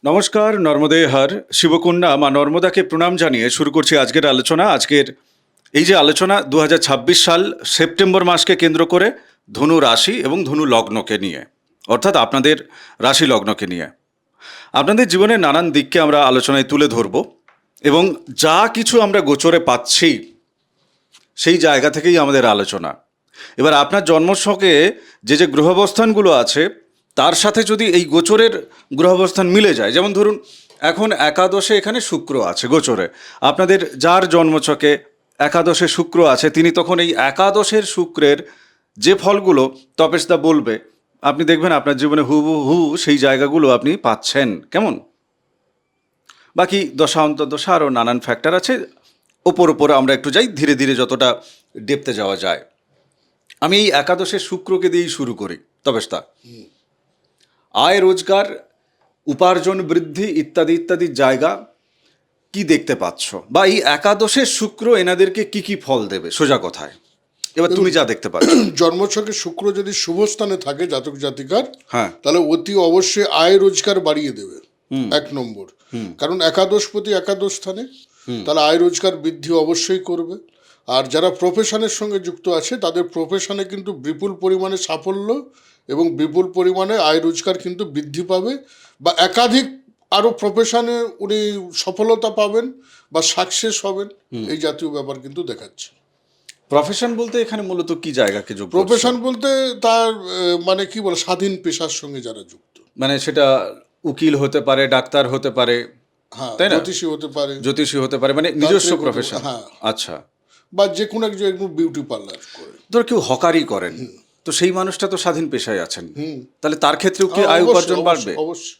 নমস্কার, নর্মদে হর শিবকন্যা মা নর্মদাকে প্রণাম জানিয়ে শুরু করছি আজকের আলোচনা। আজকের এই যে আলোচনা 2026 সাল সেপ্টেম্বর মাসকে কেন্দ্র করে ধনু রাশি এবং ধনু লগ্নকে নিয়ে, অর্থাৎ আপনাদের রাশি লগ্নকে নিয়ে আপনাদের জীবনের নানান দিককে আমরা আলোচনায় তুলে ধরব এবং যা কিছু আমরা গোচরে পাচ্ছি সেই জায়গা থেকেই আমাদের আলোচনা। এবার আপনার জন্মছকে যে গ্রহাবস্থানগুলো আছে তার সাথে যদি এই গোচরের গ্রহাবস্থান মিলে যায়, যেমন ধরুন এখন একাদশে এখানে শুক্র আছে গোচরে, আপনাদের যার জন্মছকে একাদশে শুক্র আছে তিনি তখন এই একাদশের শুক্রের যে ফলগুলো তপেশদা বলবে আপনি দেখবেন আপনার জীবনে হুবহু সেই জায়গাগুলো আপনি পাচ্ছেন। কেমন? বাকি দশা অন্তর্দশা আরও নানান ফ্যাক্টর আছে, ওপর আমরা একটু যাই, ধীরে ধীরে যতটা ডেপতে যাওয়া যায়। আমি এই একাদশের শুক্রকে দিয়েই শুরু করি। তবেশদা, আয় রোজগার, উপার্জন বৃদ্ধি ইত্যাদি ইত্যাদি জায়গা কি দেখতে পাচ্ছ, বা এই একাদশের শুক্র এনাদেরকে কি কি ফল দেবে সোজা কথায়? এবার তুমি যা দেখতে পাচ্ছ। জন্মছকে শুক্র যদি শুভ স্থানে থাকে জাতক জাতিকার, হ্যাঁ, তাহলে অতি অবশ্যই আয় রোজগার বাড়িয়ে দেবে। এক নম্বর, কারণ একাদশপতি একাদশ স্থানে, তাহলে আয় রোজগার বৃদ্ধি অবশ্যই করবে। আর যারা প্রফেশনের সঙ্গে যুক্ত আছে তাদের প্রফেশনে কিন্তু বিপুল পরিমাণে সাফল্য এবং বিপুল পরিমাণে আয় রোজগার কিন্তু বৃদ্ধি পাবে, বা একাধিক আরও প্রফেশনে উনি সফলতা পাবেন বা সাকসেস হবেন, এই জাতীয় ব্যাপার কিন্তু দেখাচ্ছে। প্রফেশন বলতে এখানে মূলত কি জায়গাকে যোগ করছো? প্রফেশন বলতে তার মানে কি বলে, স্বাধীন পেশার সঙ্গে যারা যুক্ত, মানে সেটা উকিল হতে পারে, ডাক্তার হতে পারে, হ্যাঁ, তাই না? জ্যোতিষী হতে পারে, জ্যোতিষী হতে পারে, মানে নিজস্ব প্রফেশন। হ্যাঁ, আচ্ছা, বা যে কোনো একজন বিউটি পার্লার করে। ধর কেউ হকারি করেন, তো সেই মানুষটা তো স্বাধীন পেশায় আছেন, তাহলে তার ক্ষেত্রেও কি হ্যাঁ, আয় অবশ্যই, উপার্জন বাড়বে? অবশ্যই, অবশ্যই।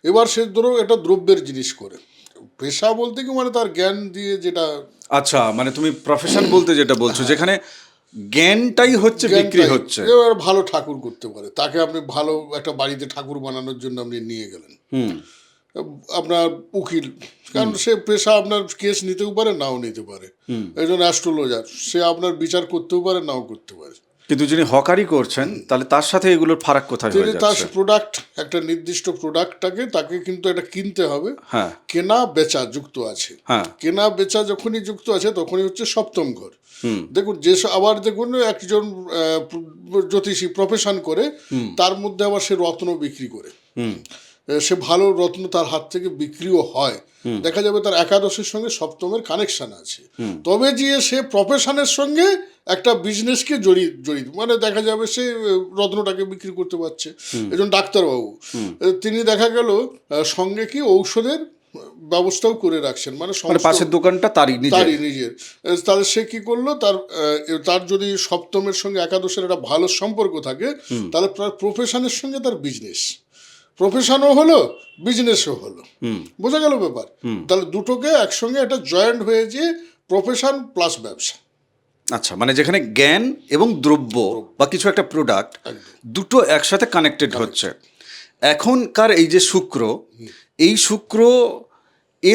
এবার সে ধরো এটা দ্রব্যের জিনিস করে, পেশা বলতে কি মানে তার জ্ঞান দিয়ে যেটা, আচ্ছা, মানে তুমি প্রফেশন বলতে যেটা বলছো যেখানে জ্ঞানটাই হচ্ছে বিক্রি জ্ঞানটাই। হচ্ছে। এবার ভালো ঠাকুর করতে পারে, তাকে আপনি ভালো একটা বাড়িতে ঠাকুর বানানোর জন্য আপনি নিয়ে গেলেন। আপনার উকিল, কারণ সে পেশা আপনার কেস নিতেও পারে নাও নিতে পারে। একজন অ্যাস্ট্রোলজার, সে আপনার বিচার করতেও পারে নাও করতে পারে। কিন্তু যিনি হকারি করছেন তাহলে তার সাথে এগুলোর ফারাক কোথায় তিনি হয়ে তার যাচ্ছে? প্রোডাক্ট, একটা নির্দিষ্ট প্রোডাক্টটাকে তাকে কিন্তু এটা কিনতে হবে। হ্যাঁ, কেনা বেচা যুক্ত আছে। হ্যাঁ, কেনা বেচা যখনই যুক্ত আছে তখনই হচ্ছে সপ্তম ঘর। দেখুন আবার দেখুন একজন জ্যোতিষী প্রফেশন করে, তার মধ্যে আবার সে রত্ন বিক্রি করে, সে ভালো রত্ন তার হাত থেকে বিক্রিও হয়, দেখা যাবে তার একাদশের সঙ্গে সপ্তমের কানেকশন আছে। তবে যে সে প্রফেশনের সঙ্গে একটা বিজনেসকে জড়িত, মানে দেখা যাবে সে রত্নটাকে বিক্রি করতে পারছে। একজন ডাক্তারবাবু, তিনি দেখা গেল সঙ্গে কি ঔষধের ব্যবস্থাও করে রাখছেন, মানে পাশের দোকানটা তারই নিজের। তাহলে সে কি করলো, তার যদি সপ্তমের সঙ্গে একাদশের একটা ভালো সম্পর্ক থাকে, তাহলে প্রফেশনের সঙ্গে তার বিজনেস, প্রফেশনও হলো বিজনেসও হলো। বোঝা গেল ব্যাপার? তাহলে দুটোকে একসঙ্গে একটা জয়েন্ট হয়ে যে প্রফেশন প্লাস ব্যবসা। আচ্ছা, মানে যেখানে জ্ঞান এবং দ্রব্য বা কিছু একটা প্রোডাক্ট দুটো একসাথে কানেক্টেড হচ্ছে। এখনকার এই যে শুক্র, এই শুক্র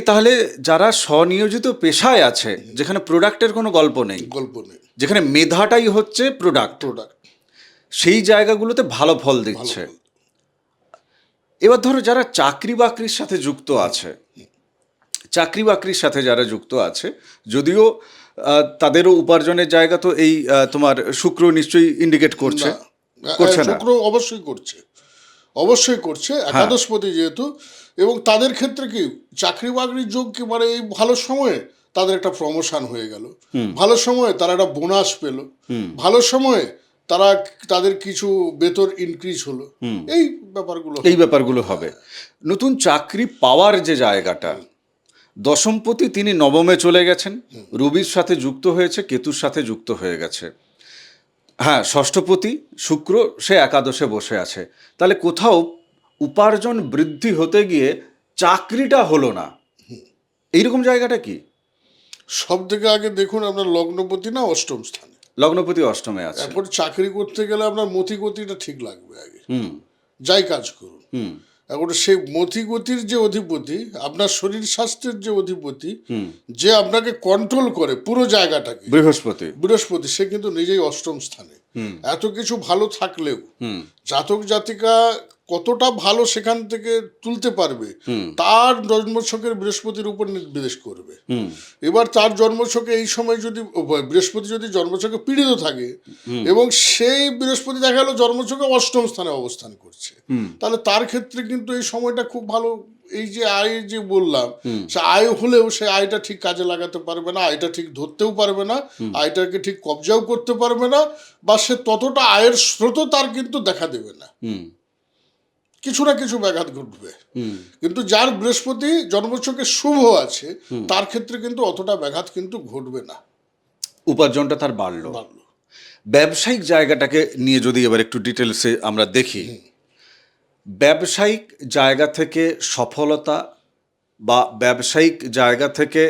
তাহলে যারা স্বনিয়োজিত পেশায় আছে, যেখানে প্রোডাক্টের কোনো গল্প নেই, যেখানে মেধাটাই হচ্ছে প্রোডাক্ট, সেই জায়গাগুলোতে ভালো ফল দিচ্ছে। এবার ধরো যারা চাকরি বাকরির সাথে যুক্ত আছে, চাকরি বাকরির সাথে যারা যুক্ত আছে, যদিও তাদেরও উপার্জনের জায়গা তো এই তোমার শুক্র নিশ্চয়ই ইন্ডিকেট করছে না? শুক্র অবশ্যই করছে একাদশপতি যেহেতু, এবং তাদের ক্ষেত্রে কি চাকরি বাকরির যোগ কি, মানে এই ভালো সময়ে তাদের একটা প্রমোশন হয়ে গেল, ভালো সময়ে তারা একটা বোনাস পেল, ভালো সময়ে তাদের কিছু বেতন ইনক্রিজ হলো, এই ব্যাপারগুলো হবে। নতুন চাকরি পাওয়ার যে জায়গাটা, দশমপতি তিনি নবমে চলে গেছেন, রবির সাথে যুক্ত হয়েছে, কেতুর সাথে যুক্ত হয়ে গেছে। হ্যাঁ, ষষ্ঠপতি শুক্র সে একাদশে বসে আছে। তাহলে কোথাও উপার্জন বৃদ্ধি হতে গিয়ে চাকরিটা হলো না, এইরকম জায়গাটা কি? সব থেকে আগে দেখুন আপনার লগ্নপতি না অষ্টম স্থানে, লগ্নপতি অষ্টমে আছে। এখন চাকরি করতে গেলে আপনার মতিগতিটা ঠিক লাগবে আগে, যাই কাজ করুন। এখন সেই মতিগতির যে অধিপতি, আপনার শরীর স্বাস্থ্যের যে অধিপতি, যে আপনাকে কন্ট্রোল করে পুরো জায়গাটাকে, বৃহস্পতি, সে কিন্তু নিজেই অষ্টম স্থানে। এত কিছু ভালো থাকলেও জাতক জাতিকা কতটা ভালো সেখান থেকে তুলতে পারবে তার জন্মছকের বৃহস্পতির উপর নির্দেশ করবে। এবার তার জন্মছকে এই সময় যদি বৃহস্পতি যদি জন্মছকে পীড়িত থাকে এবং সেই বৃহস্পতি দেখা গেল জন্মছকে অষ্টম স্থানে অবস্থান করছে, তাহলে তার ক্ষেত্রে কিন্তু এই সময়টা খুব ভালো। এই যে আয় যে বললাম, সে আয় হলেও সে আয়টা ঠিক কাজে লাগাতে পারবে না, আয়টা ঠিক ধরতেও পারবে না, আয়টাকে ঠিক কবজাও করতে পারবে না, বা সে ততটা আয়ের স্রোতও তার কিন্তু দেখা দেবে না, কিছু না কিছু ব্যাঘাত ঘটবে। কিন্তু যার বৃহস্পতি জন্মছকে শুভ আছে তার ক্ষেত্রে কিন্তু অতটা ব্যাঘাত কিন্তু ঘটবে না, উপার্জনটা তার বাড়লো। ব্যবসায়িক জায়গাটাকে নিয়ে যদি এবার একটু ডিটেলসে আমরা দেখি, ব্যবসায়িক জায়গা থেকে সফলতা বা ব্যবসায়িক জায়গা থেকে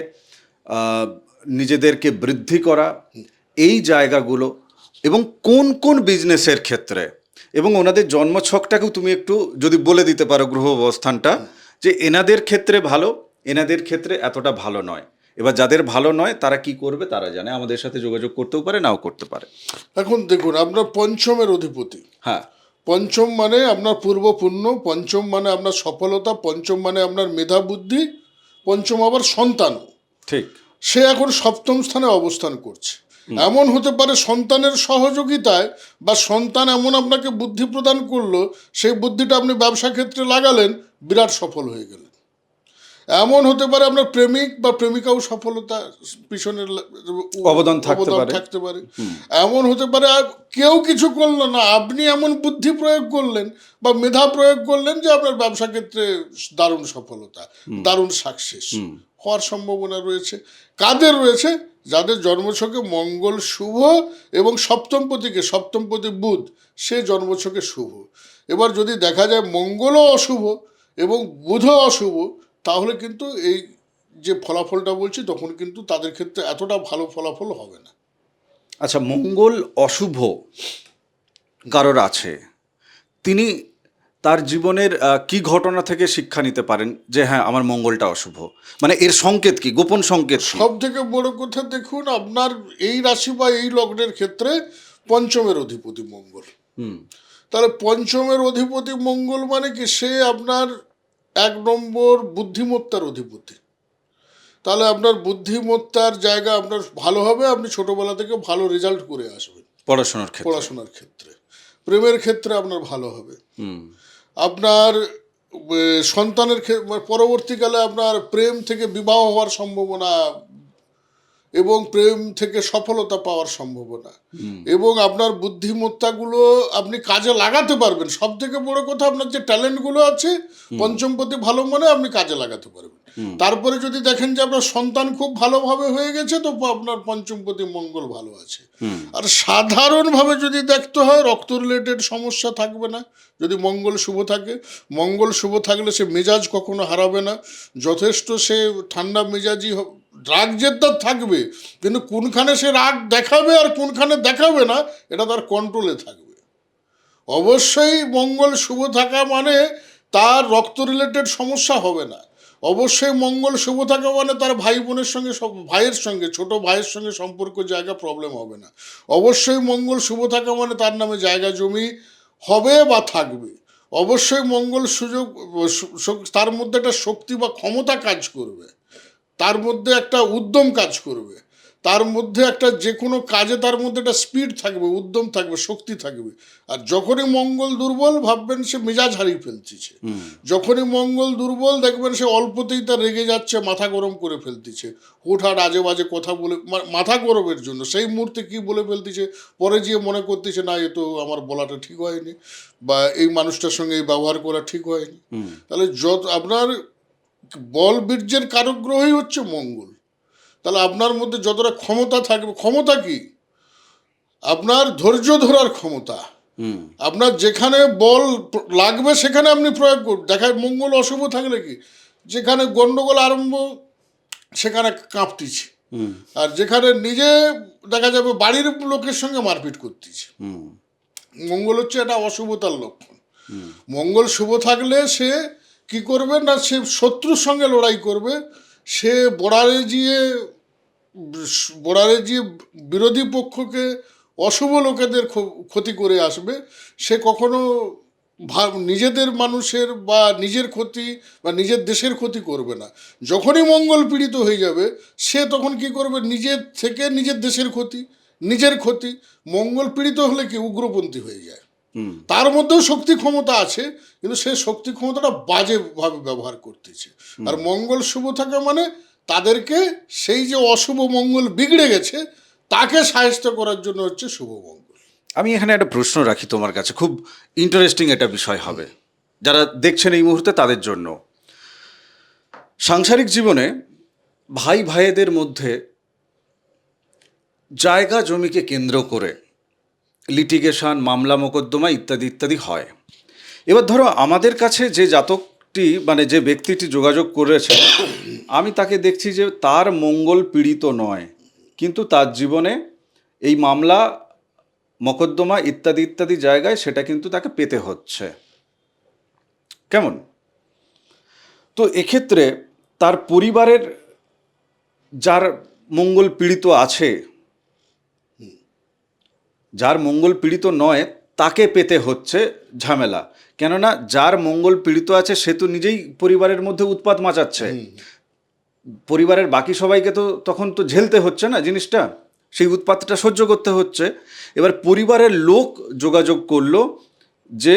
নিজেদেরকে বৃদ্ধি করা, এই জায়গাগুলো এবং কোন কোন বিজনেসের ক্ষেত্রে, এবং ওনাদের জন্মছকটাকেও তুমি একটু যদি বলে দিতে পারো গ্রহ অবস্থানটা, যে এনাদের ক্ষেত্রে ভালো, এনাদের ক্ষেত্রে এতটা ভালো নয়। এবার যাদের ভালো নয় তারা কি করবে তারা জানে, আমাদের সাথে যোগাযোগ করতেও পারে, নাও করতে পারে। এখন দেখুন, আপনার পঞ্চমের অধিপতি, হ্যাঁ, পঞ্চম মানে আপনার পূর্ব পুণ্য, পঞ্চম মানে আপনার সফলতা, পঞ্চম মানে আপনার মেধা বুদ্ধি, পঞ্চম আবার সন্তানও। ঠিক। সে এখন সপ্তম স্থানে অবস্থান করছে। এমন হতে পারে সন্তানের সহযোগিতায় বা সন্তান এমন আপনাকে বুদ্ধি প্রদান করলো, সেই বুদ্ধিটা আপনি ব্যবসা ক্ষেত্রে লাগালেন, বিরাট সফল হয়ে গেলেন। এমন হতে পারে আপনার প্রেমিক বা প্রেমিকাও সফলতা পিছনে অবদান থাকতে পারে। এমন হতে পারে কেউ কিছু করলো না, আপনি এমন বুদ্ধি প্রয়োগ করলেন বা মেধা প্রয়োগ করলেন যে আপনার ব্যবসা ক্ষেত্রে দারুণ সফলতা, দারুণ সাকসেস হওয়ার সম্ভাবনা রয়েছে। কাদের রয়েছে? যাদের জন্মছকে মঙ্গল শুভ এবং সপ্তমপতি বুধ, সে জন্মছকে শুভ। এবার যদি দেখা যায় মঙ্গলও অশুভ এবং বুধও অশুভ, তাহলে কিন্তু এই যে ফলাফলটা বলছি তখন কিন্তু তাদের ক্ষেত্রে এতটা ভালো ফলাফল হবে না। আচ্ছা, মঙ্গল অশুভ কারোর আছে, তিনি তার জীবনের কি ঘটনা থেকে শিক্ষা নিতে পারেন যে হ্যাঁ আমার মঙ্গলটা অশুভ? মানে এর সংকেত কি, গোপন সংকেত? সব থেকে বড় কথা দেখুন, আপনার এই রাশি বা এই লগ্নের ক্ষেত্রে পঞ্চমের অধিপতি মঙ্গল। তাহলে পঞ্চমের অধিপতি মঙ্গল মানে কি, সে আপনার 1 নম্বর বুদ্ধিমত্তার অধিপতি। তাহলে আপনার বুদ্ধিমত্তার জায়গা আপনার ভালো হবে, আপনি ছোটবেলা থেকে ভালো রেজাল্ট করে আসবেন পড়াশোনার ক্ষেত্রে। প্রেমের ক্ষেত্রে আপনার ভালো হবে। আপনার সন্তানের পরবর্তীকালে আপনার প্রেম থেকে বিবাহ হওয়ার সম্ভাবনা এবং প্রেম থেকে সফলতা পাওয়ার সম্ভাবনা, এবং আপনার বুদ্ধিমত্তাগুলো আপনি কাজে লাগাতে পারবেন। সব থেকে বড় কথা, আপনার যে ট্যালেন্টগুলো আছে পঞ্চমপতি ভালো মানে আপনি কাজে লাগাতে পারবেন। তারপরে যদি দেখেন যে আপনার সন্তান খুব ভালোভাবে হয়ে গেছে, তো আপনার পঞ্চমপতি মঙ্গল ভালো আছে। আর সাধারণভাবে যদি দেখতে হয়, রক্ত রিলেটেড সমস্যা থাকবে না যদি মঙ্গল শুভ থাকে। মঙ্গল শুভ থাকলে সে মেজাজ কখনো হারাবে না, যথেষ্ট সে ঠান্ডা মেজাজি, রাগ জেদ্দার থাকবে, কিন্তু কোনখানে সে রাগ দেখাবে আর কোনখানে দেখাবে না এটা তার কন্ট্রোলে থাকবে। অবশ্যই মঙ্গল শুভ থাকা মানে তার রক্ত রিলেটেড সমস্যা হবে না। অবশ্যই মঙ্গল শুভ থাকা মানে তার ভাইয়ের সঙ্গে ছোট ভাইয়ের সঙ্গে সম্পর্ক জায়গা প্রবলেম হবে না। অবশ্যই মঙ্গল শুভ থাকা মানে তার নামে জায়গা জমি হবে বা থাকবে। অবশ্যই মঙ্গল তার মধ্যে একটা শক্তি বা ক্ষমতা কাজ করবে, তার মধ্যে একটা উদ্যম কাজ করবে, তার মধ্যে একটা যে কোনো কাজে তার মধ্যে একটা স্পিড থাকবে, উদ্যম থাকবে, শক্তি থাকবে। আর যখনই মঙ্গল দুর্বল, ভাববেন সে মেজাজ হারিয়ে ফেলতেছে। যখনই মঙ্গল দুর্বল, দেখবেন সে অল্পতেই তার রেগে যাচ্ছে, মাথা গরম করে ফেলতেছে, হুটহাট আজে বাজে কথা বলে, মাথা গরমের জন্য সেই মুহূর্তে কি বলে ফেলতেছে, পরে গিয়ে মনে করতেছে না এ তো আমার বলাটা ঠিক হয়নি, বা এই মানুষটার সঙ্গে এই ব্যবহার করা ঠিক হয়নি। তাহলে আপনার বল বীর্যের কারক গ্রহই হচ্ছে মঙ্গল। তাহলে আপনার মধ্যে যতটা ক্ষমতা থাকবে, ক্ষমতা কি? আপনার ধৈর্য ধরার ক্ষমতা। আপনার যেখানে বল লাগবে সেখানে আপনি প্রয়োগ করুন। দেখায় মঙ্গল অশুভ থাকলে কি, যেখানে গন্ডগোল আরম্ভ সেখানে কাঁপতেছি, আর যেখানে নিজে দেখা যাবে বাড়ির লোকের সঙ্গে মারপিট করতেছি। মঙ্গল হচ্ছে এটা অশুভতার লক্ষণ। মঙ্গল শুভ থাকলে সে কি করবে না, সে শত্রুর সঙ্গে লড়াই করবে, সে বর্ডারে গিয়ে বিরোধী পক্ষকে অশুভ লোকেদের ক্ষতি করে আসবে, সে কখনো নিজেদের মানুষের বা নিজের ক্ষতি বা নিজের দেশের ক্ষতি করবে না। যখনই মঙ্গল পীড়িত হয়ে যাবে, সে তখন কি করবে, নিজের থেকে নিজের দেশের ক্ষতি, নিজের ক্ষতি। মঙ্গল পীড়িত হলে কি উগ্রপন্থী হয়ে যায়। তার মধ্যেও শক্তি ক্ষমতা আছে, কিন্তু সে শক্তি ক্ষমতাটা বাজেভাবে ব্যবহার করতেছে। আর মঙ্গল শুভ থাকা মানে তাদেরকে সেই যে অশুভ মঙ্গল বিগড়ে গেছে তাকে সাহায্য করার জন্য হচ্ছে শুভ মঙ্গল। আমি এখানে একটা প্রশ্ন রাখি তোমার কাছে, খুব ইন্টারেস্টিং একটা বিষয় হবে যারা দেখছেন এই মুহূর্তে তাদের জন্য। সাংসারিক জীবনে ভাই ভাইদের মধ্যে জায়গা জমিকে কেন্দ্র করে লিটিগেশন, মামলা মোকদ্দমা ইত্যাদি ইত্যাদি হয়। এবার ধরো আমাদের কাছে যে জাতকটি মানে যে ব্যক্তিটি যোগাযোগ করেছে, আমি তাকে দেখছি যে তার মঙ্গল পীড়িত নয়, কিন্তু তার জীবনে এই মামলা মোকদ্দমা ইত্যাদি ইত্যাদি জায়গায় সেটা কিন্তু তাকে পেতে হচ্ছে। কেমন? তো এক্ষেত্রে তার পরিবারের যার মঙ্গল পীড়িত আছে, যার মঙ্গল পীড়িত নয় তাকে পেতে হচ্ছে ঝামেলা। কেননা যার মঙ্গল পীড়িত আছে সে তো নিজেই পরিবারের মধ্যে উৎপাত মাচাচ্ছে, পরিবারের বাকি সবাইকে তো তখন তো ঝেলতে হচ্ছে না জিনিসটা, সেই উৎপাতটা সহ্য করতে হচ্ছে। এবার পরিবারের লোক যোগাযোগ করলো যে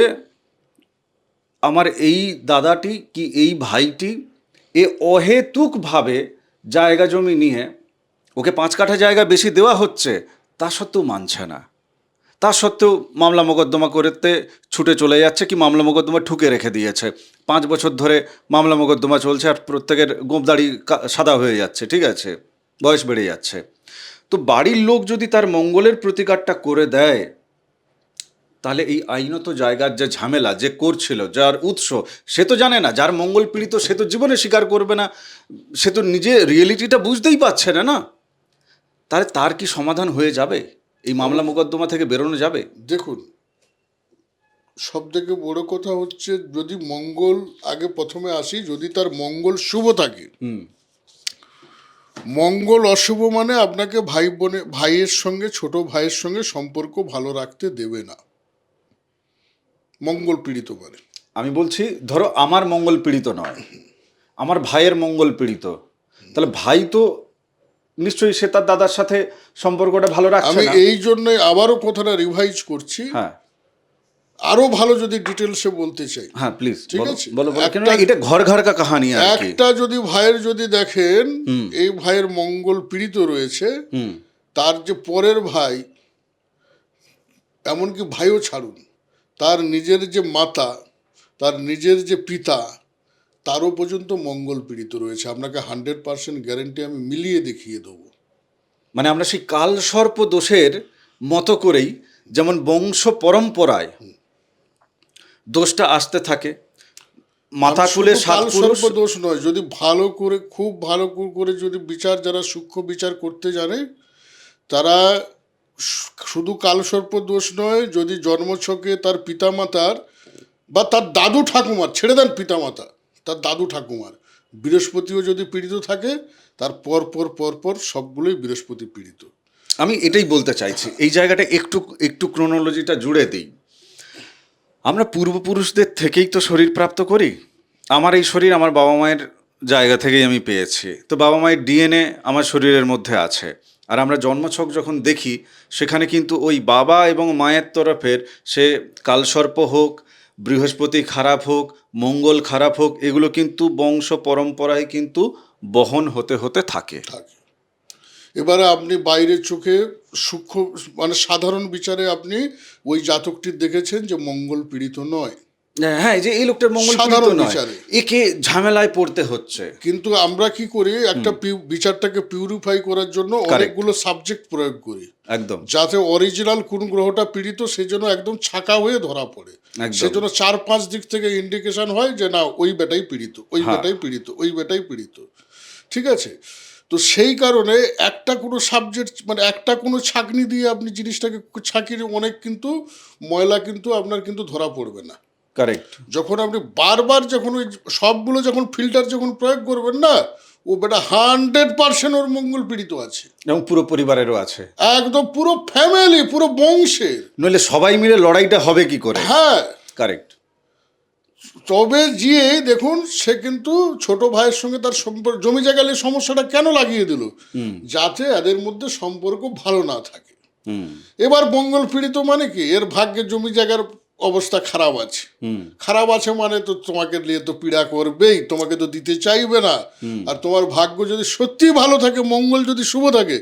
আমার এই দাদাটি কি এই ভাইটি এ অহেতুকভাবে জায়গা জমি নিয়ে ওকে 5 কাঠা জায়গা বেশি দেওয়া হচ্ছে, তা সত্ত্বেও মানছে না, তা সত্ত্বেও মামলা মোকদ্দমা করতে ছুটে চলে যাচ্ছে, কি মামলা মোকদ্দমা ঠুকে রেখে দিয়েছে। 5 বছর ধরে মামলা মোকদ্দমা চলছে আর প্রত্যেকের গোঁপদাড়ি সাদা হয়ে যাচ্ছে, ঠিক আছে, বয়স বেড়ে যাচ্ছে। তো বাড়ির লোক যদি তার মঙ্গলের প্রতিকারটা করে দেয়, তাহলে এই আইনত জায়গার যে ঝামেলা যে করছিল, যার উৎস সে তো জানে না, যার মঙ্গল পীড়িত সে তো জীবনে স্বীকার করবে না, সে তো নিজে রিয়েলিটিটা বুঝতেই পারছে না। তাহলে তার কি সমাধান হয়ে যাবে? এই মামলা মোকদ্দমা থেকে বেরোনো যাবে? দেখুন, সব থেকে বড় কথা হচ্ছে যদি মঙ্গল আগে প্রথমে আসি, যদি তার মঙ্গল শুভ থাকে। মঙ্গল অশুভ মানে আপনাকে ভাইয়ের সঙ্গে, ছোট ভাইয়ের সঙ্গে সম্পর্ক ভালো রাখতে দেবে না, মঙ্গল পীড়িত মানে। আমি বলছি ধরো আমার মঙ্গল পীড়িত নয়, আমার ভাইয়ের মঙ্গল পীড়িত, তাহলে ভাই তো নিশ্চয়ই সে তার দাদার সাথে সম্পর্কটা ভালো রাখছে আমি না। এই জন্যই আবারও কথাটা রিভাইজ করছি, হ্যাঁ আরো ভালো যদি ডিটেলসে বলতে চাই। হ্যাঁ প্লিজ ঠিক আছে, বলো বলো, কেন এটা ঘর ঘর কা কাহানি আর কি। একটা যদি ভাইয়ের যদি দেখেন এই ভাইয়ের মঙ্গল পীড়িত রয়েছে, তার যে পরের ভাই, এমনকি ভাইও ছাড়ুন, তার নিজের যে মাতা, তার নিজের যে পিতা, তারও পর্যন্ত মঙ্গল পীড়িত রয়েছে। আপনাকে 100% গ্যারেন্টি আমি মিলিয়ে দেখিয়ে দেবো। মানে আমরা সেই কালসর্প দোষের মতো করেই, যেমন বংশ পরম্পরায় দোষটা আসতে থাকে, মাথা তুলে সাত পুরুষ। দোষ নয়, যদি ভালো করে, খুব ভালো করে যদি বিচার, যারা সূক্ষ্ম বিচার করতে জানে, তারা শুধু কালসর্প দোষ নয়, যদি জন্মছকে তার পিতামাতার বা তার দাদু ঠাকুমার, ছেড়ে দেন পিতামাতা, তার দাদু ঠাকুমার বৃহস্পতিও যদি পীড়িত থাকে, তার পর সবগুলোই বৃহস্পতি পীড়িত। আমি এটাই বলতে চাইছি, এই জায়গাটা একটু একটু ক্রোনোলজিটা জুড়ে দিই। আমরা পূর্বপুরুষদের থেকেই তো শরীর প্রাপ্ত করি। আমার এই শরীর আমার বাবা মায়ের জায়গা থেকেই আমি পেয়েছি, তো বাবা মায়ের ডিএনএ আমার শরীরের মধ্যে আছে। আর আমরা জন্মছক যখন দেখি, সেখানে কিন্তু ওই বাবা এবং মায়ের তরফের, সে কালসর্প হোক, বৃহস্পতি খারাপ হোক, মঙ্গল খারাপ হোক, এগুলো কিন্তু বংশ পরম্পরায় কিন্তু বহন হতে হতে থাকে। এবারে আপনি বাইরের চোখে সূক্ষ্ম মানে সাধারণ বিচারে আপনি ওই জাতকটির দেখেছেন যে মঙ্গল পীড়িত নয়। হ্যাঁ, যে এই লোকটার মঙ্গল পীড়িত নয়, একে ঝামেলায় পড়তে হচ্ছে। কিন্তু আমরা কি করি, একটা বিচারটাকে পিউরিফাই করার জন্য অনেকগুলো সাবজেক্ট প্রয়োগ করি, একদম, যাতে অরিজিনাল কোন গ্রহটা পীড়িত সেজন্য একদম ছাকা হয়ে ধরা পড়ে। সেজন্য 4-5 দিক থেকে ইন্ডিকেশন হয় যে না, ওই বেটাই পীড়িত, ওই বেটাই পীড়িত, ওই বেটাই পীড়িত। ঠিক আছে, তো সেই কারণে একটা কোনো সাবজেক্ট মানে একটা কোনো ছাঁকনি দিয়ে আপনি জিনিসটাকে ছাঁকিয়ে অনেক কিন্তু ময়লা কিন্তু আপনার কিন্তু ধরা পড়বে না। কারেক্ট। যখন আপনি বারবার যখন ওই সবগুলো যখন ফিল্টার যখন প্রয়োগ করবেন না, ও বেটা 100% ওর মঙ্গল পীড়িত আছে, এবং পুরো পরিবারেরও আছে, একদম পুরো ফ্যামিলি, পুরো বংশের। নইলে সবাই মিলে লড়াইটা হবে কি করে? হ্যাঁ, কারেক্ট। তবে গিয়ে দেখুন সে কিন্তু ছোট ভাইয়ের সঙ্গে তার সম্পর্ক, জমি জায়গা নিয়ে সমস্যাটা কেন লাগিয়ে দিল, যাতে এদের মধ্যে সম্পর্ক ভালো না থাকে। এবার মঙ্গল পীড়িত মানে কি, এর ভাগ্যে জমি জায়গার অবস্থা খারাপ আছে, খারাপ আছে মানে তো তোমাকে নিয়ে তো পীড়া করবেই, তোমাকে তো দিতে চাইবে না। আর তোমার ভাগ্য যদি সত্যি ভালো থাকে, মঙ্গল যদি শুভ থাকে,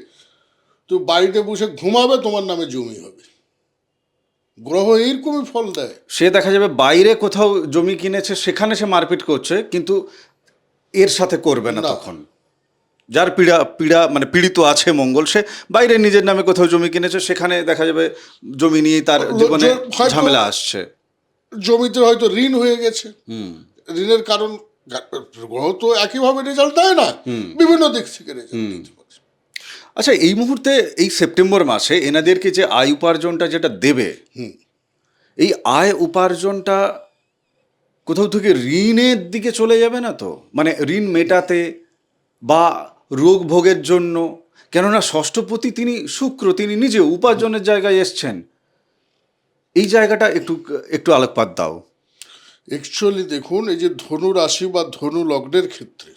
তো বাড়িতে বসে ঘুমাবে, তোমার নামে জমি হবে। গ্রহ এইরকমই ফল দেয়। সে দেখা যাবে বাইরে কোথাও জমি কিনেছে, সেখানে সে মারপিট করছে, কিন্তু এর সাথে করবে না না। তখন। যার পীড়া মানে পীড়িত আছে মঙ্গল, সে বাইরে নিজের নামে কোথাও জমি কিনেছে, সেখানে দেখা যাবে জমি নিয়ে তার জীবনে হয়তো ঝামেলা আসছে। জমিতে হয়তো ঋণ হয়ে গেছে, ঋণের কারণ, গ্রহ তো একইভাবে রেজাল্ট দেয় না, বিভিন্ন দিক থেকে রেজাল্ট দিতে পারে। আচ্ছা, এই মুহূর্তে এই সেপ্টেম্বর মাসে এনাদেরকে যে আয় উপার্জনটা যেটা দেবে, এই আয় উপার্জনটা কোথাও থেকে ঋণের দিকে চলে যাবে না তো? মানে ঋণ মেটাতে বা রোগ ভোগের জন্য? কেননা ষষ্ঠপতি তিনি শুক্র, তিনি নিজে উপার্জনের জায়গায় এসছেন। এই জায়গাটা একটু একটু আলোকপাত দাও। অ্যাকচুয়ালি দেখুন, এই যে ধনু রাশি বা ধনু লগ্নের ক্ষেত্রে,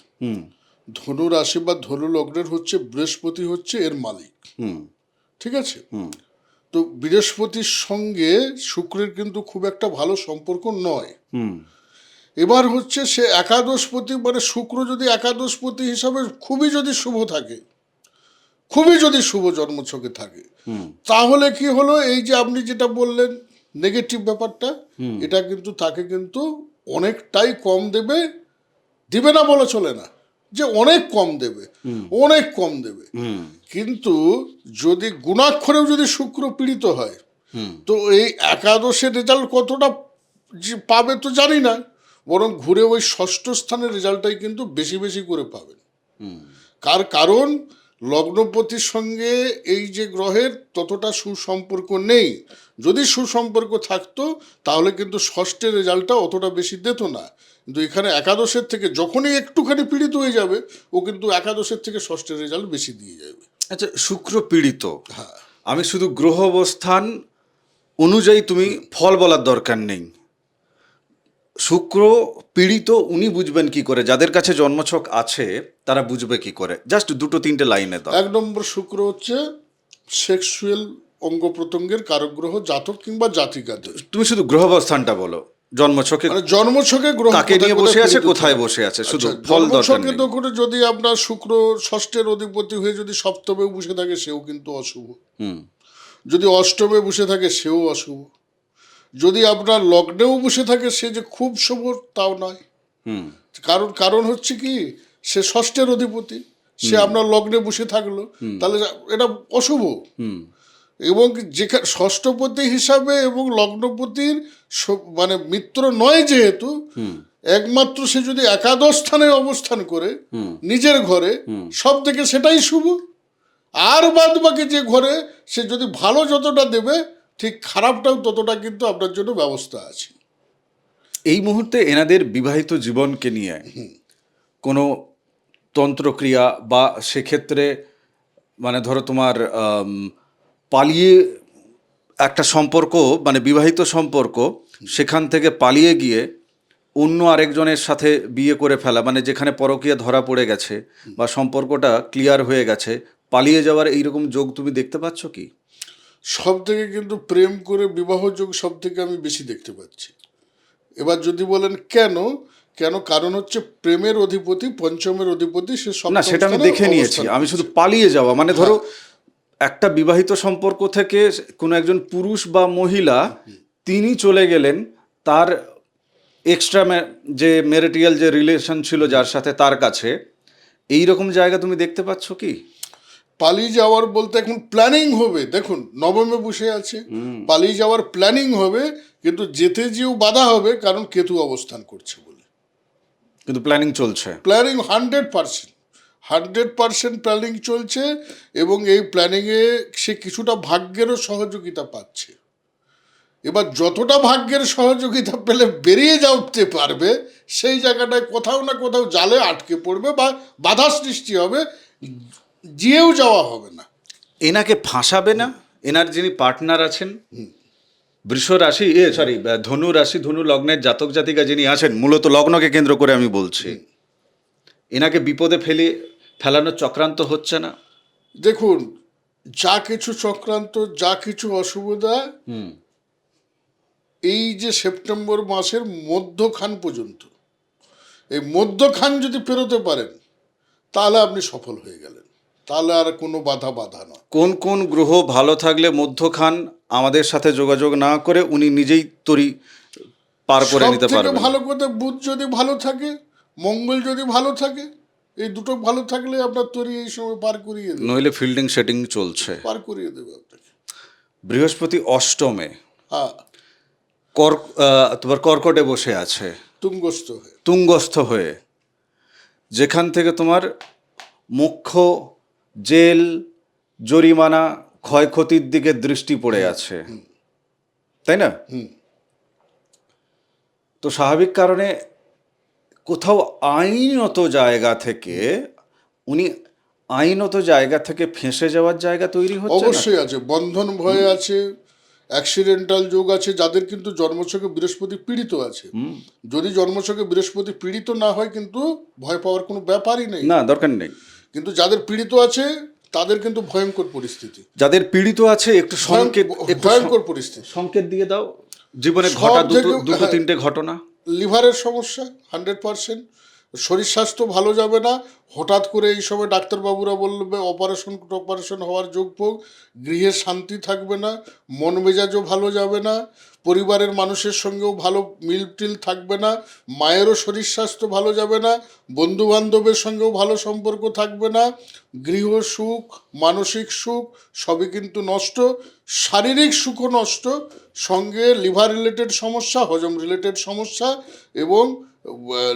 ধনু রাশি বা ধনু লগ্নের হচ্ছে বৃহস্পতি হচ্ছে এর মালিক, ঠিক আছে? তো বৃহস্পতির সঙ্গে শুক্রের কিন্তু খুব একটা ভালো সম্পর্ক নয়। এবার হচ্ছে সে একাদশপতি, মানে শুক্র যদি একাদশপতি হিসাবে খুবই যদি শুভ থাকে, খুবই যদি শুভ জন্মছকে থাকে, তাহলে কি হলো, এই যে আপনি যেটা বললেন নেগেটিভ ব্যাপারটা, এটা কিন্তু তাকে কিন্তু অনেকটাই কম দেবে, দিবে না বলে চলে না, যে অনেক কম দেবে, অনেক কম দেবে। কিন্তু যদি গুণাক্ষরেও যদি শুক্র পীড়িত হয়, তো এই একাদশের রেজাল্ট কতটা পাবে তো জানি না, বরং ঘুরে ওই ষষ্ঠ স্থানের রেজাল্টটাই কিন্তু বেশি বেশি করে পাবেন। কারণ লগ্নপতির সঙ্গে এই যে গ্রহের ততটা সুসম্পর্ক নেই। যদি সুসম্পর্ক থাকতো তাহলে কিন্তু ষষ্ঠের রেজাল্টটা অতটা বেশি দিত না। কিন্তু এখানে একাদশের থেকে যখনই একটুখানি পীড়িত হয়ে যাবে, ও কিন্তু একাদশের থেকে ষষ্ঠের রেজাল্ট বেশি দিয়ে যাবে। আচ্ছা, শুক্র পীড়িত, আমি শুধু গ্রহ অবস্থান অনুযায়ী তুমি ফল বলার দরকার নেই। শুক্র পীড়িত উনি বুঝবেন কি করে? যাদের কাছে জন্মছক আছে তারা বুঝবে কি করে? জাস্ট দুটো তিনটে লাইনে দাও। 1 নম্বর, শুক্র হচ্ছে সেক্সুয়াল অঙ্গ প্রত্যঙ্গের কারক গ্রহ, জাতক কিংবা জাতিকাদের। তুমি শুধু গ্রহ অবস্থানটা বলো, জন্মছকে মানে জন্মছকে গ্রহ কাকে নিয়ে বসে আছে, কোথায় বসে আছে, শুধু ফল দরকার জন্মছকে নেই। তো করে যদি আপনার শুক্র ষষ্ঠের অধিপতি হয়ে যদি সপ্তমে বসে থাকে, সেও কিন্তু অশুভ। যদি অষ্টমে বসে থাকে, সেও অশুভ। যদি আপনার লগ্নেও বসে থাকে, সে যে খুব শুভ তাও নয়। কারণ হচ্ছে কি, সে ষষ্ঠের অধিপতি, সে আপনার লগ্নে বসে থাকলো, তাহলে এটা অশুভ। এবং যেখানে ষষ্ঠপতি হিসাবে এবং লগ্নপতির মানে মিত্র নয় যেহেতু, একমাত্র সে যদি একাদশ স্থানে অবস্থান করে নিজের ঘরে, সব থেকে সেটাই শুভ। আর বাদ বাকি যে ঘরে সে যদি ভালো যতটা দেবে, ঠিক খারাপটাও ততটা কিন্তু আপনার জন্য ব্যবস্থা আছে। এই মুহূর্তে এনাদের বিবাহিত জীবনকে নিয়ে কোনো তন্ত্রক্রিয়া বা সেক্ষেত্রে মানে ধরো তোমার পালিয়ে একটা সম্পর্ক, মানে বিবাহিত সম্পর্ক, সেখান থেকে পালিয়ে গিয়ে অন্য আরেকজনের সাথে বিয়ে করে ফেলা, মানে যেখানে পরকীয়া ধরা পড়ে গেছে বা সম্পর্কটা ক্লিয়ার হয়ে গেছে, পালিয়ে যাওয়ার এইরকম যোগ তুমি দেখতে পাচ্ছ কি? সব থেকে কিন্তু প্রেম করে বিবাহ যোগ সব থেকে আমি বেশি দেখতে পাচ্ছি। এবার যদি বলেন কেন, কারণ হচ্ছে প্রেমের অধিপতি, পঞ্চমের অধিপতি, সে সব না, সেটা আমি দেখে নিয়েছি। আমি শুধু পালিয়ে যাওয়া, মানে ধরো একটা বিবাহিত সম্পর্ক থেকে কোনো একজন পুরুষ বা মহিলা তিনি চলে গেলেন তার এক্সট্রা যে ম্যারিটাল যে রিলেশন ছিল যার সাথে, তার কাছে, এই রকম জায়গা তুমি দেখতে পাচ্ছ কি? পালিয়ে যাওয়ার বলতে এখন প্ল্যানিং হবে, দেখুন নবমে বসে আছে, পালিয়ে যাওয়ার প্ল্যানিং হবে, কিন্তু যেতে যেও বাধা হবে, কারণ কেতু অবস্থান করছে বলে। কিন্তু প্ল্যানিং চলছে, প্ল্যানিং 100% প্ল্যানিং চলছে, এবং এই প্ল্যানিংয়ে সে কিছুটা ভাগ্যেরও সহযোগিতা পাচ্ছে। এবার যতটা ভাগ্যের সহযোগিতা পেলে বেরিয়ে যেতে পারবে, সেই জায়গাটায় কোথাও না কোথাও জালে আটকে পড়বে বা বাধা সৃষ্টি হবে, যেও যাওয়া হবে না। এনাকে ফাঁসাবে না? এনার যিনি পার্টনার আছেন, বৃষ রাশি ধনু রাশি ধনু লগ্নের জাতক জাতিকা যিনি আছেন, মূলত লগ্নকে কেন্দ্র করে আমি বলছি, এনাকে বিপদে ফেলানোর চক্রান্ত হচ্ছে না? দেখুন, যা কিছু চক্রান্ত, যা কিছু অসুবিধা, এই যে সেপ্টেম্বর মাসের মধ্যখান পর্যন্ত, এই মধ্যখান যদি পেরোতে পারেন তাহলে আপনি সফল হয়ে গেলেন, তাহলে আর কোনো বাধা নয়। কোন কোন গ্রহ ভালো থাকলে মধ্যখান আমাদের সাথে যোগাযোগ না করে উনি নিজেই পার করে নিতে সবথেকে পারবেন? ভালো কথা, বুধ যদি ভালো থাকে, মঙ্গল যদি ভালো থাকে, এই দুটো ভালো থাকলে আপনার তরি এই সময় পার করিয়ে দেবে, নইলে ফিল্ডিং সেটিং চলছে। পার করিয়ে দেবে আপনাকে। বৃহস্পতি অষ্টমে, হ্যাঁ, তোমার কর্কটে বসে আছে তুঙ্গস্থ হয়ে, যেখান থেকে তোমার মোক্ষ, জেল, জরিমানা, ক্ষয়ক্ষতির দিকে দৃষ্টি পড়ে আছে, তাই না? তো স্বাভাবিক কারণে কোথাও আইনত জায়গা থেকে ফেঁসে যাওয়ার জায়গা তৈরি হচ্ছে না? অবশ্যই আছে, বন্ধন ভয় আছে, অ্যাক্সিডেন্টাল যোগ আছে, যাদের কিন্তু জন্মছকে বৃহস্পতি পীড়িত আছে। যদি জন্মছকে বৃহস্পতি পীড়িত না হয় কিন্তু ভয় পাওয়ার কোনো ব্যাপারই নেই, না, দরকার নেই। কিন্তু যাদের পীড়িত আছে তাদের কিন্তু ভয়ঙ্কর পরিস্থিতি। যাদের পীড়িত আছে একটু ভয়ঙ্কর পরিস্থিতি সংকেত দিয়ে দাও, জীবনে ঘটা দুটো তিনটে ঘটনা। লিভারের সমস্যা 100%, শরীর স্বাস্থ্য ভালো যাবে না, হঠাৎ করে এই সময় ডাক্তারবাবুরা বলবে অপারেশন হওয়ার যোগফোগ, গৃহে শান্তি থাকবে না, মন মেজাজও ভালো যাবে না, পরিবারের মানুষের সঙ্গেও ভালো মিলটিল থাকবে না, মায়েরও শরীর স্বাস্থ্য ভালো যাবে না, বন্ধু বান্ধবের সঙ্গেও ভালো সম্পর্ক থাকবে না, গৃহ সুখ, মানসিক সুখ সবই কিন্তু নষ্ট, শারীরিক সুখও নষ্ট, সঙ্গে লিভার রিলেটেড সমস্যা, হজম রিলেটেড সমস্যা এবং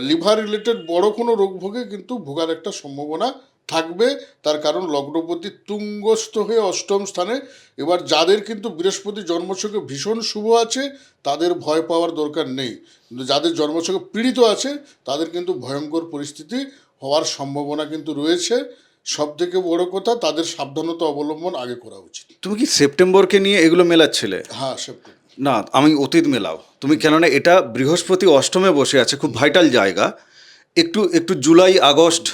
লিভার রিলেটেড বড় কোনো রোগ ভোগে কিন্তু ভোগার একটা সম্ভাবনা থাকবে। তার কারণ লগ্নপতি তুঙ্গস্থ হয়ে অষ্টম স্থানে। এবার যাদের কিন্তু বৃহস্পতি জন্মছকে ভীষণ শুভ আছে তাদের ভয় পাওয়ার দরকার নেই, কিন্তু যাদের জন্মছকে পীড়িত আছে তাদের কিন্তু ভয়ঙ্কর পরিস্থিতি হওয়ার সম্ভাবনা কিন্তু রয়েছে। সব থেকে বড় কথা, তাদের সাবধানতা অবলম্বন আগে করা উচিত। তুমি কি সেপ্টেম্বরকে নিয়ে এগুলো মেলাচ্ছিলে? হ্যাঁ, সেপ্টেম্বর না, আমি অতীত মেলাও তুমি, কেননা এটা বৃহস্পতি অষ্টমে বসে আছে, খুব ভাইটাল জায়গা। একটু জুলাই আগস্ট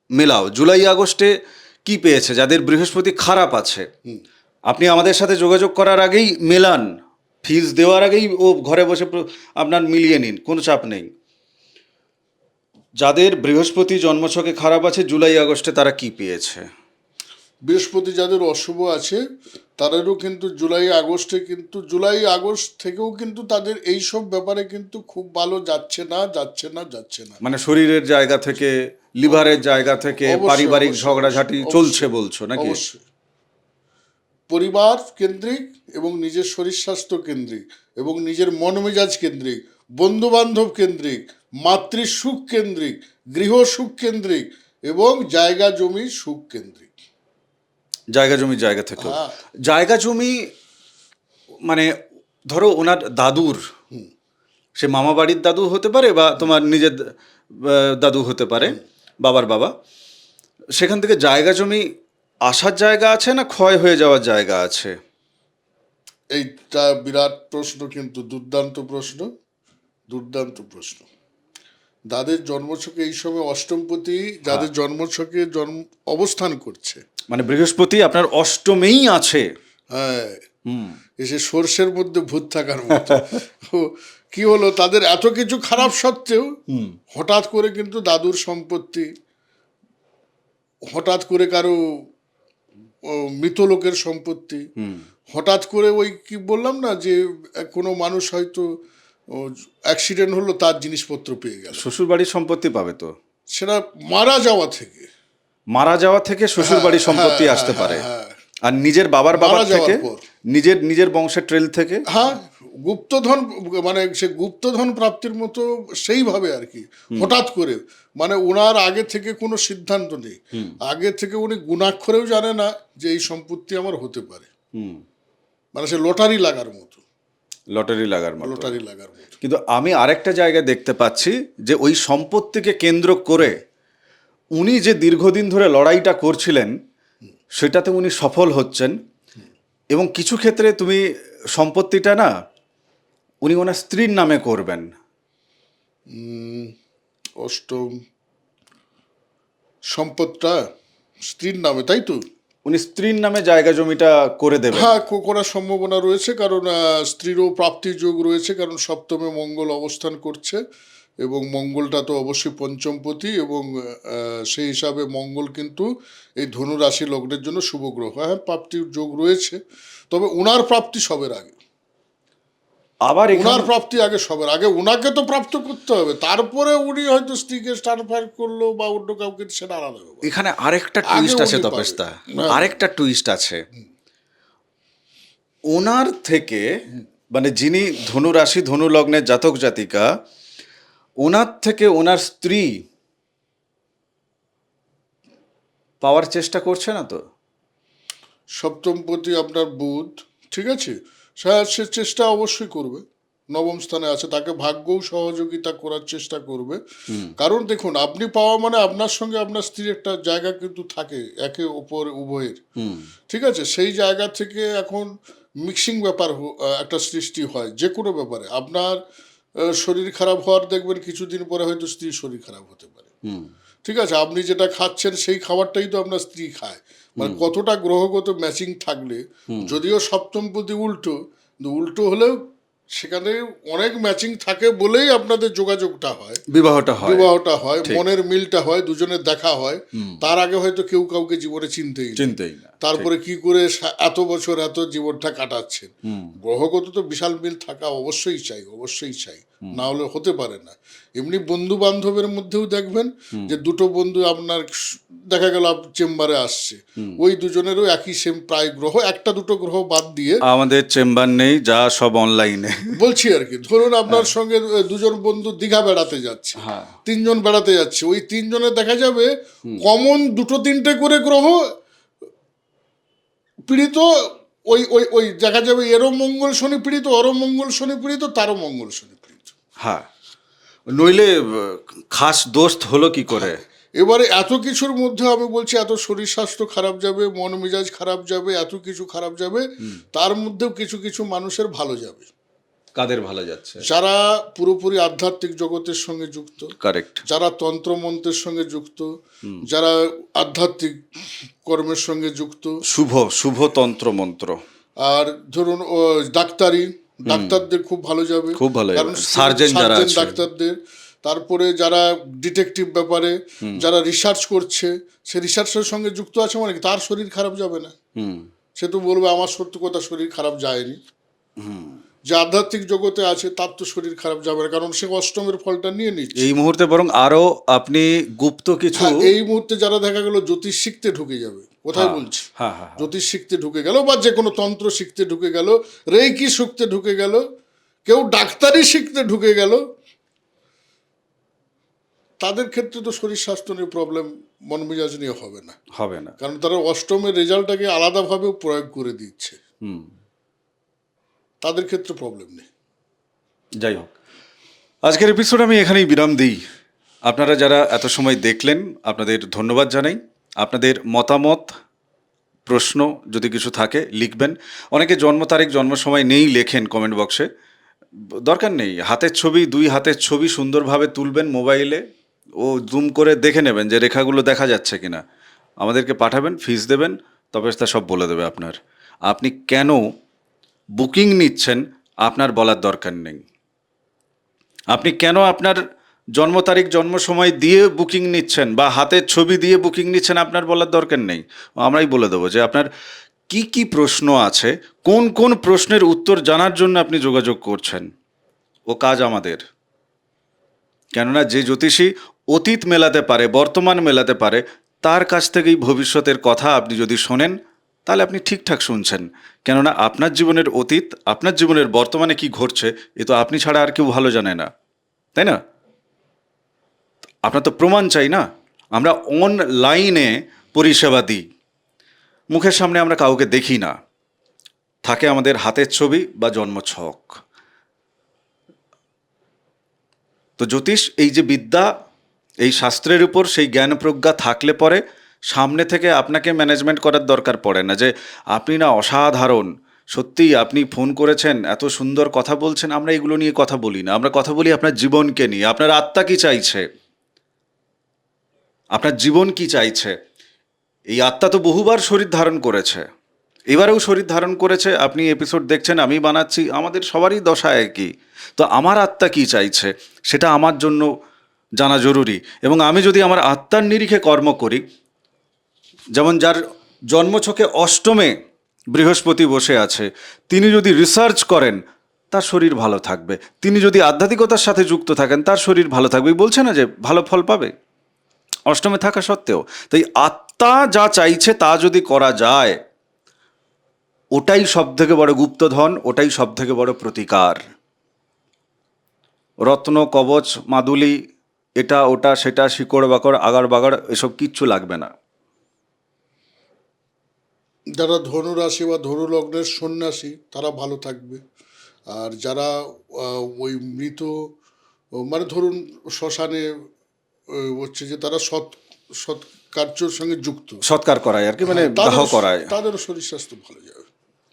মেলাও। জুলাই আগস্টে কি পেয়েছে যাদের বৃহস্পতি খারাপ আছে? আপনি আমাদের সাথে যোগাযোগ করার আগেই মেলান, ফিজ দেওয়ার আগেই ও ঘরে বসে আপনার মিলিয়ে নিন, কোনো চাপ নেই। যাদের বৃহস্পতি জন্মছকে খারাপ আছে জুলাই আগস্টে তারা কি পেয়েছে? বৃহস্পতি যাদের অশুভ আছে তাদেরও কিন্তু জুলাই আগস্ট থেকেও কিন্তু তাদের এইসব ব্যাপারে কিন্তু খুব ভালো যাচ্ছে না। মানে শরীরের জায়গা থেকে, লিভারের জায়গা থেকে, পারিবারিক ঝগড়াঝাটি চলছে বলছো নাকি? অবশ্যই পরিবার কেন্দ্রিক এবং নিজের শরীর স্বাস্থ্য কেন্দ্রিক এবং নিজের মন মেজাজ কেন্দ্রিক, বন্ধু বান্ধব কেন্দ্রিক, মাতৃ সুখ কেন্দ্রিক, গৃহ সুখ কেন্দ্রিক এবং জায়গা জমি সুখ কেন্দ্রিক। জায়গা থেকে জায়গা জমি, মানে ধরো ওনার দাদুর, সে মামা বাড়ির দাদু হতে পারে বা তোমার নিজের দাদু হতে পারে, বাবার বাবা, সেখান থেকে জায়গা জমি আসার জায়গা আছে না ক্ষয় হয়ে যাওয়ার জায়গা আছে? এইটা বিরাট প্রশ্ন, কিন্তু দুর্দান্ত প্রশ্ন। যাদের জন্মছকে এই সময় অষ্টমপতি যাদের জন্মছকে অবস্থান করছে, মানে বৃহস্পতি আপনার অষ্টমেই আছে, হ্যাঁ, এসে সর্ষের মধ্যে ভূত থাকার মতো। কি হলো, তাদের এত কিছু খারাপ সত্ত্বেও হঠাৎ করে কিন্তু দাদুর সম্পত্তি, হঠাৎ করে কারো মৃত লোকের সম্পত্তি, হঠাৎ করে ওই কি বললাম না যে কোনো মানুষ হয়তো অ্যাক্সিডেন্ট হলো, তার জিনিসপত্র পেয়ে গেল। শ্বশুর বাড়ির সম্পত্তি পাবে তো, সেটা মারা যাওয়া থেকে শ্বশুর বাড়ির সম্পত্তি আসতে পারে, আর নিজের বাবার থেকে, নিজের বংশের ট্রেল থেকে, হ্যাঁ, গুপ্তধন, মানে সে গুপ্তধন প্রাপ্তির মতো সেইভাবে আর কি। হঠাৎ করে, মানে ওনার আগে থেকে কোনো সিদ্ধান্ত নেই, আগে থেকে উনি গুণাক্ষরেও জানে না যে এই সম্পত্তি আমার হতে পারে, মানে সে লটারি লাগার মতো। লটারি লাগার মতো। লটারি লাগার মতো। কিন্তু আমি আরেকটা জায়গায় দেখতে পাচ্ছি যে ওই সম্পত্তিকে কেন্দ্র করে উনি যে দীর্ঘদিন ধরে লড়াইটা করছিলেন সেটাতে উনি সফল হচ্ছেন, এবং কিছু ক্ষেত্রে তুমি সম্পত্তিটা না উনি ওনার স্ত্রীর নামে করবেন। অষ্টম সম্পদটা স্ত্রীর নামে, তাই তো? উনি স্ত্রীর নামে জায়গা জমিটা করে দেবেন। হ্যাঁ, করার সম্ভাবনা রয়েছে, কারণ স্ত্রীরও প্রাপ্তির যোগ রয়েছে, কারণ সপ্তমে মঙ্গল অবস্থান করছে এবং মঙ্গলটা তো অবশ্যই পঞ্চমপতি, এবং সেই হিসাবে মঙ্গল কিন্তু এই ধনু রাশি লগ্নের জন্য শুভ গ্রহ। হ্যাঁ, প্রাপ্তির যোগ রয়েছে, তবে ওনার প্রাপ্তি সবের আগে। আবার ওনার প্রাপ্তি আগে, সবার আগে ওনাকে তো প্রাপ্ত করতে হবে, তারপরে উনি হয়তো স্ত্রীকে ট্রান্সফার করলো বা অন্য কাউকে, সেটা আলাদা ব্যাপার। এখানে আরেকটা টুইস্ট আছে তপেশদা, আরেকটা টুইস্ট আছে। ওনার থেকে মানে যিনি ধনু রাশি ধনু লগ্নের জাতক জাতিকা, ওনার থেকে ওনার স্ত্রী পাওয়ার চেষ্টা করছে না তো? সপ্তমপতি আপনার বুধ, ঠিক আছে, সে চেষ্টা অবশ্যই করবে। নবম স্থানে আছে, তাকে ভাগ্যও সহযোগিতা করার চেষ্টা করবে। কারণ দেখুন, আপনি পাওয়া মানে আপনার সঙ্গে আপনার স্ত্রীর একটা জায়গা কিন্তু থাকে একে ওপর উভয়ের, ঠিক আছে। সেই জায়গা থেকে এখন মিক্সিং ব্যাপার একটা সৃষ্টি হয় যে কোনো ব্যাপারে। আপনার শরীর খারাপ হওয়ার দেখবেন কিছুদিন পরে হয়তো স্ত্রীর শরীর খারাপ হতে পারে, ঠিক আছে। আপনি যেটা খাচ্ছেন সেই খাবারটাই তো আপনার স্ত্রী খায়, মানে কতটা গ্রহগত ম্যাচিং থাকলে, যদিও সপ্তমপতি উল্টো, কিন্তু উল্টো হলেও সেখানে অনেক ম্যাচিং থাকে বলেই আপনাদের যোগাযোগটা হয়, বিবাহটা হয়, মনের মিলটা হয়, দুজনের দেখা হয়। তার আগে হয়তো কেউ কাউকে জীবনে চিনতেই না। তারপরে কি করে এত বছর এত জীবনটা কাটাচ্ছেন। গ্রহগত তো বিশাল মিল থাকা অবশ্যই চাই, না হলে হতে পারে না। এমনি বন্ধু বান্ধবের মধ্যেও দেখবেন যে দুটো বন্ধু আপনার দেখা গেল চেম্বারে আসছে, ওই দুজনেরও একই সেম প্রায় গ্রহ, একটা দুটো গ্রহ বাদ দিয়ে। আমাদের চেম্বার নেই, যা সব অনলাইনে বলছি আর কি। ধরুন আপনার সঙ্গে দুজন বন্ধু দীঘা বেড়াতে যাচ্ছে, তিনজন বেড়াতে যাচ্ছে, ওই তিনজনের দেখা যাবে কমন দুটো তিনটে করে গ্রহ পীড়িত। ওই ওই ওই দেখা যাবে এরও মঙ্গল শনি পীড়িত, ওরও মঙ্গল শনি পীড়িত, তারও মঙ্গল শনি পীড়িত। হ্যাঁ, নইলে খাস দোস্ত হলো কি করে? এবারে এত কিছুর মধ্যে আমি বলছি, এত শরীর স্বাস্থ্য খারাপ যাবে, মন মেজাজ খারাপ যাবে, এত কিছু খারাপ যাবে, তার মধ্যেও কিছু কিছু মানুষের ভালো যাবে। কাদের ভালো যাচ্ছে? যারা পুরোপুরি আধ্যাত্মিক জগতের সঙ্গে যুক্ত, কারেক্ট, যারা তন্ত্র মন্ত্রের সঙ্গে যুক্ত, যারা আধ্যাত্মিক কর্মের সঙ্গে যুক্ত, শুভ তন্ত্র মন্ত্র। আর ধরুন ডাক্তারদের খুব ভালো যাবে, খুব ভালো যাবে, সার্জন যারা আছে ডাক্তারদের। তারপরে যারা ডিটেকটিভ ব্যাপারে যারা রিসার্চ করছে, সে রিসার্চের সঙ্গে যুক্ত আছে, মানে তার শরীর খারাপ যাবে না। সে তো বলবে আমার সত্যি কথা শরীর খারাপ যায়নি। যে আধ্যাত্মিক জগতে আছে তার তো শরীর খারাপ যাবে না, কারণ সে অষ্টমের ফলটা নিয়ে নিচ্ছে এই মুহূর্তে। বরং আরো আপনি গুপ্ত কিছু, এই মুহূর্তে যারা দেখা গেল জ্যোতিষ শিখতে ঢুকে যাবে, কোথায় বলছি, জ্যোতিষ শিখতে ঢুকে গেল, বা যে কোনো তন্ত্র শিখতে ঢুকে গেল, রেইকি শিখতে ঢুকে গেল, কেউ ডাক্তারি শিখতে ঢুকে গেল, তাদের ক্ষেত্রে তো শরীর স্বাস্থ্য নিয়ে প্রবলেম, মন মেজাজ নিয়ে হবে না, কারণ তারা অষ্টমের রেজাল্টটাকে আলাদাভাবেও প্রয়োগ করে দিচ্ছে, তাদের ক্ষেত্রে প্রবলেম নেই। যাই হোক, আজকের এপিসোড আমি এখানেই বিরাম দিই। আপনারা যারা এত সময় দেখলেন, আপনাদের ধন্যবাদ জানাই। আপনাদের মতামত, প্রশ্ন যদি কিছু থাকে লিখবেন। অনেকে জন্ম তারিখ জন্ম সময় নেই লেখেন কমেন্ট বক্সে, দরকার নেই। হাতের ছবি, দুই হাতের ছবি সুন্দরভাবে তুলবেন মোবাইলে, ও জুম করে দেখে নেবেন যে রেখাগুলো দেখা যাচ্ছে কিনা, আমাদেরকে পাঠাবেন, ফিস দেবেন, তবে তা সব বলে দেবে আপনার। আপনি কেন বুকিং নিচ্ছেন আপনার বলার দরকার নেই। আপনি কেন আপনার জন্ম তারিখ জন্ম সময় দিয়ে বুকিং নিচ্ছেন বা হাতের ছবি দিয়ে বুকিং নিচ্ছেন আপনার বলার দরকার নেই। আমরাই বলে দেবো যে আপনার কি কি প্রশ্ন আছে, কোন কোন প্রশ্নের উত্তর জানার জন্য আপনি যোগাযোগ করছেন, ও কাজ আমাদের। কেননা যে জ্যোতিষী অতীত মেলাতে পারে, বর্তমান মেলাতে পারে, তার কাছ থেকেই ভবিষ্যতের কথা আপনি যদি শোনেন তাহলে আপনি ঠিকঠাক শুনছেন। কেননা আপনার জীবনের অতীত, আপনার জীবনের বর্তমানে কি ঘটছে, এ তো আপনি ছাড়া আর কেউ ভালো জানে না, তাই না? আপনার তো প্রমাণ চাই না। আমরা অনলাইনে পরিষেবা দিই, মুখের সামনে আমরা কাউকে দেখি না, থাকে আমাদের হাতের ছবি বা জন্মছক। তো জ্যোতিষ এই যে বিদ্যা, এই শাস্ত্রের উপর সেই জ্ঞান প্রজ্ঞা থাকলে পরে সামনে থেকে আপনাকে ম্যানেজমেন্ট করার দরকার পড়ে না, যে আপনি না অসাধারণ, সত্যিই আপনি ফোন করেছেন, এত সুন্দর কথা বলছেন। আমরা এগুলো নিয়ে কথা বলি না, আমরা কথা বলি আপনার জীবনকে নিয়ে। আপনার আত্মা কি চাইছে, আপনার জীবন কি চাইছে। এই আত্মা তো বহুবার শরীর ধারণ করেছে, এবারেও শরীর ধারণ করেছে। আপনি এপিসোড দেখছেন, আমি বানাচ্ছি, আমাদের সবারই দশা একই। তো আমার আত্মা কি চাইছে সেটা আমার জন্য জানা জরুরি। এবং আমি যদি আমার আত্মার নিরিখে কর্ম করি, যেমন যার জন্মছকে অষ্টমে বৃহস্পতি বসে আছে, তিনি যদি রিসার্চ করেন তার শরীর ভালো থাকবে। তিনি যদি আধ্যাত্মিকতার সাথে যুক্ত থাকেন তার শরীর ভালো থাকবে। বলছে না যে ভালো ফল পাবে অষ্টমে থাকা সত্ত্বেও। তাই আত্মা যা চাইছে তা যদি করা যায়, ওটাই সব থেকে বড় গুপ্তধন, ওটাই সব থেকে বড় প্রতিকার। রত্ন কবচ মাদুলি এটা ওটা সেটা শিকড় বাকড় আগার বাগার এসব কিচ্ছু লাগবে না। যারা ধনু রাশি বা ধনু লগ্নের সন্ন্যাসী তারা ভালো থাকবে। আর যারা ওই মৃত, মানে ধরুন শ্মশানে হচ্ছে যে তারা সৎ সৎ কার্যের সঙ্গে যুক্ত, সৎকার করায় আর কি, মানে দাহ করায়, তাদেরও শরীর স্বাস্থ্য ভালো যাবে।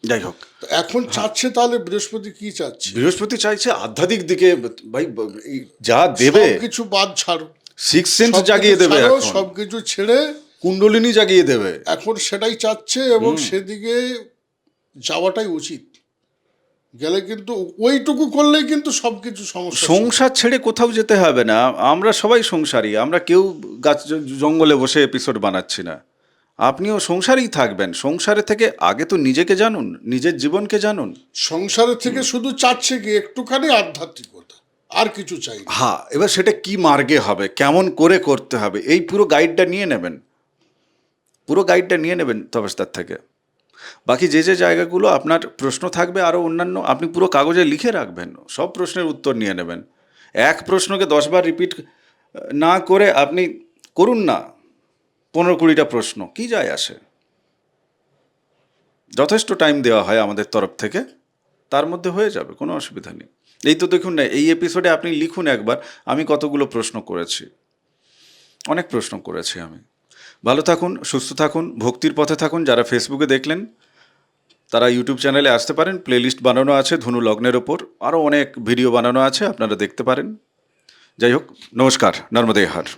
যাই হোক, তো এখন চাচ্ছে তাহলে বৃহস্পতি কি চাচ্ছে? বৃহস্পতি চাইছে আধ্যাত্মিক দিকে। ভাই এই যা দেবে, কিছু বাদ ছাড়ো, সিক্স সেন্স জাগিয়ে দেবে, এখন সবকিছু ছেড়ে কুণ্ডলিনী জাগিয়ে দেবে। এখন সেটাই চাচ্ছে এবং সেদিকে যাওয়াটাই উচিত। গেলে কিন্তু ওইটুকু করলেই কিন্তু সবকিছু সমস্যা। সংসার ছেড়ে কোথাও যেতে হবে না, আমরা সবাই সংসারী, আমরা কেউ গাছ জঙ্গলে বসে এপিসোড বানাচ্ছি না। আপনিও সংসারেই থাকবেন। সংসারে থেকে আগে তো নিজেকে জানুন, নিজের জীবনকে জানুন। সংসারের থেকে শুধু চাচ্ছে কি একটুখানি আধ্যাত্মিকতা, আর কিছু চাই না। হ্যাঁ, এবার সেটা কি মার্গে হবে, কেমন করে করতে হবে, এই পুরো গাইডটা নিয়ে নেবেন, পুরো গাইডটা নিয়ে নেবেন তপস্তার থেকে। বাকি যে যে জায়গাগুলো আপনার প্রশ্ন থাকবে আরও অন্যান্য, আপনি পুরো কাগজে লিখে রাখবেন, সব প্রশ্নের উত্তর নিয়ে নেবেন। এক প্রশ্নকে 10বার রিপিট না করে আপনি করুন না 15-20টা প্রশ্ন, কি যায় আসে। যথেষ্ট টাইম দেওয়া হয় আমাদের তরফ থেকে, তার মধ্যে হয়ে যাবে, কোনো অসুবিধা নেই। এই তো দেখুন না, এই এপিসোডে আপনি লিখুন একবার আমি কতগুলো প্রশ্ন করেছি, অনেক প্রশ্ন করেছি আমি। ভালো থাকুন, সুস্থ থাকুন, ভক্তির পথে থাকুন। যারা ফেসবুকে দেখলেন তারা ইউটিউব চ্যানেলে আসতে পারেন, প্লেলিস্ট বানানো আছে ধনু লগ্নের ওপর, আরও অনেক ভিডিও বানানো আছে, আপনারা দেখতে পারেন। যাই হোক, নমস্কার, নর্মদে হার।